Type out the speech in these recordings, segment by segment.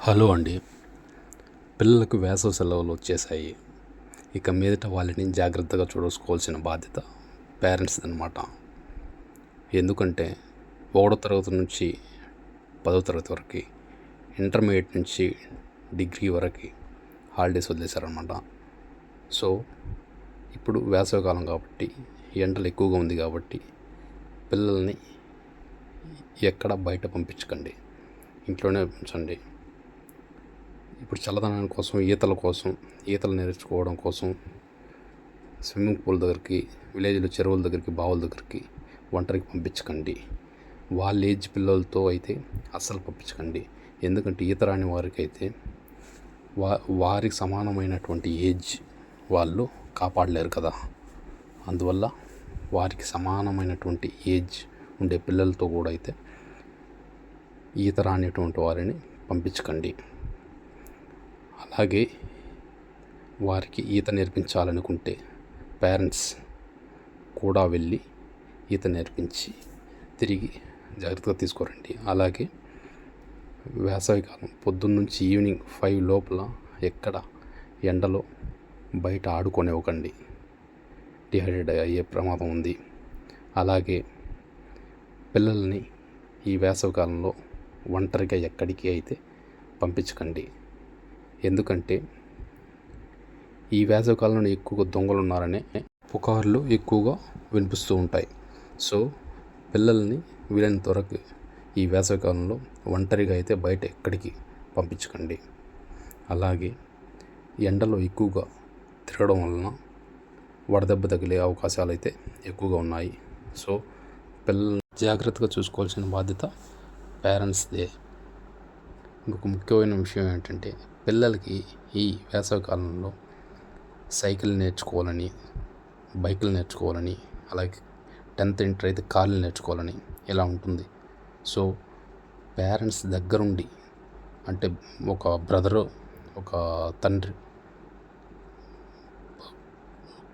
Hello అండి. పిల్లలకు వేసవి సెలవులు వచ్చేసాయి. ఇక మీదట వాళ్ళని జాగ్రత్తగా చూసుకోవాల్సిన బాధ్యత పేరెంట్స్ది అనమాట. ఎందుకంటే 1వ తరగతి నుంచి 10వ తరగతి వరకు, ఇంటర్మీడియట్ నుంచి డిగ్రీ వరకు హాలిడేస్ వదిలేశారనమాట. సో ఇప్పుడు వేసవికాలం కాబట్టి ఎండలు ఎక్కువగా ఉంది కాబట్టి పిల్లల్ని ఎక్కడ బయట పంపించకండి, ఇంట్లోనే ఉంచండి. ఇప్పుడు చల్లదనం కోసం, ఈతలు నేర్చుకోవడం కోసం స్విమ్మింగ్ పూల్ దగ్గరికి, విలేజ్లో చెరువుల దగ్గరికి, బావుల దగ్గరికి ఒంటరికి పంపించకండి. వాళ్ళ ఏజ్ పిల్లలతో అయితే అస్సలు పంపించకండి. ఎందుకంటే ఈత రాని వారికి అయితే వారికి సమానమైనటువంటి ఏజ్ వాళ్ళు కాపాడలేరు కదా. అందువల్ల వారికి సమానమైనటువంటి ఏజ్ ఉండే పిల్లలతో కూడా అయితే ఈత రానిటువంటి వారిని పంపించకండి. అలాగే వారికి ఈత నేర్పించాలనుకుంటే పేరెంట్స్ కూడా వెళ్ళి ఈత నేర్పించి తిరిగి జాగ్రత్తగా తీసుకురండి. అలాగే వేసవికాలం పొద్దున్నుంచి ఈవినింగ్ 5 లోపల ఎక్కడ ఎండలో బయట ఆడుకోనివ్వకండి, డిహైడ్రేట్ అయ్యే ప్రమాదం ఉంది. అలాగే పిల్లల్ని ఈ వేసవికాలంలో ఒంటరిగా ఎక్కడికి అయితే పంపించకండి. ఎందుకంటే ఈ వేసవికాలంలో ఎక్కువగా దొంగలు ఉన్నారనే పుకార్లు ఎక్కువగా వినిపిస్తూ ఉంటాయి. సో పిల్లల్ని వీలైనంత వరకు ఈ వేసవికాలంలో ఒంటరిగా అయితే బయట ఎక్కడికి పంపించకండి. అలాగే ఎండలో ఎక్కువగా తిరగడం వలన వడదెబ్బ తగిలే అవకాశాలు అయితే ఎక్కువగా ఉన్నాయి. సో పిల్లల్ని జాగ్రత్తగా చూసుకోవాల్సిన బాధ్యత పేరెంట్స్దే. ఇంకొక ముఖ్యమైన విషయం ఏంటంటే, పిల్లలకి ఈ వేసవికాలంలో సైకిల్ నేర్చుకోవాలని, బైకులు నేర్చుకోవాలని, అలాగే 10th ఇంటర్ అయితే కార్లు నేర్చుకోవాలని ఇలా ఉంటుంది. సో పేరెంట్స్ దగ్గరుండి, అంటే ఒక బ్రదరు, ఒక తండ్రి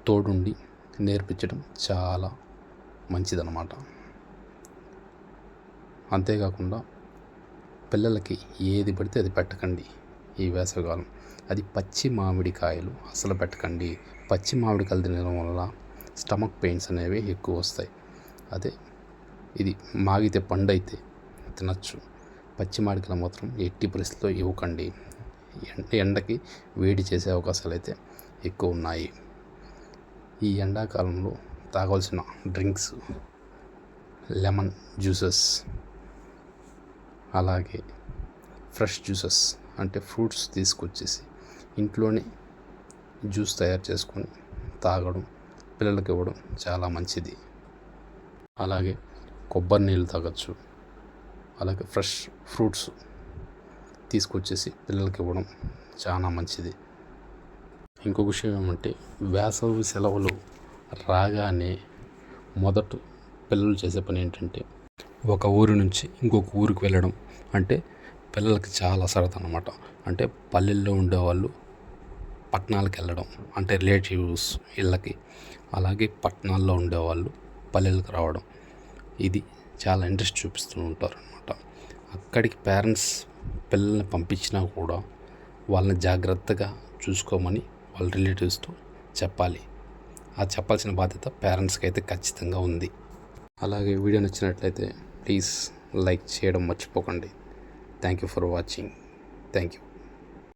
తోడుండి నేర్పించడం చాలా మంచిదన్నమాట. అంతేకాకుండా పిల్లలకి ఏది పడితే అది పెట్టకండి ఈ వేసవికాలం. అది పచ్చి మామిడికాయలు అసలు పెట్టకండి. పచ్చి మామిడికాయలు తినడం వల్ల స్టమక్ పెయిన్స్ అనేవి ఎక్కువ వస్తాయి. అదే ఇది మాగితే పండు అయితే తినచ్చు. పచ్చి మామిడికాయలు మాత్రం ఎట్టి పరిస్థితిలో ఇవ్వకండి. ఎండకి వేడి చేసే అవకాశాలు అయితే ఎక్కువ ఉన్నాయి. ఈ ఎండాకాలంలో తాగాల్సిన డ్రింక్స్ లెమన్ జ్యూసెస్, అలాగే ఫ్రెష్ జ్యూసెస్ అంటే ఫ్రూట్స్ తీసుకొచ్చేసి ఇంట్లోనే జ్యూస్ తయారు చేసుకొని తాగడం, పిల్లలకి ఇవ్వడం చాలా మంచిది. అలాగే కొబ్బరి నీళ్ళు తాగొచ్చు. అలాగే ఫ్రెష్ ఫ్రూట్స్ తీసుకొచ్చేసి పిల్లలకి ఇవ్వడం చాలా మంచిది. ఇంకొక విషయం ఏమంటే, వేసవి సెలవులు రాగానే మొదట పిల్లలు చేసే పని ఏంటంటే, ఒక ఊరి నుంచి ఇంకొక ఊరికి వెళ్ళడం. అంటే పిల్లలకి చాలా సరదా అన్నమాట. అంటే పల్లెల్లో ఉండేవాళ్ళు పట్టణాలకు వెళ్ళడం, అంటే రిలేటివ్స్ ఇళ్ళకి, అలాగే పట్టణాల్లో ఉండేవాళ్ళు పల్లెలకు రావడం, ఇది చాలా ఇంట్రెస్ట్ చూపిస్తూ ఉంటారు అన్నమాట. అక్కడికి పేరెంట్స్ పిల్లల్ని పంపించినా కూడా వాళ్ళని జాగ్రత్తగా చూసుకోమని వాళ్ళ రిలేటివ్స్తో చెప్పాలి. ఆ చెప్పాల్సిన బాధ్యత పేరెంట్స్కి అయితే ఖచ్చితంగా ఉంది. అలాగే వీడియో నచ్చినట్లయితే ప్లీజ్ లైక్ చేయడం మర్చిపోకండి. Thank you for watching. Thank you.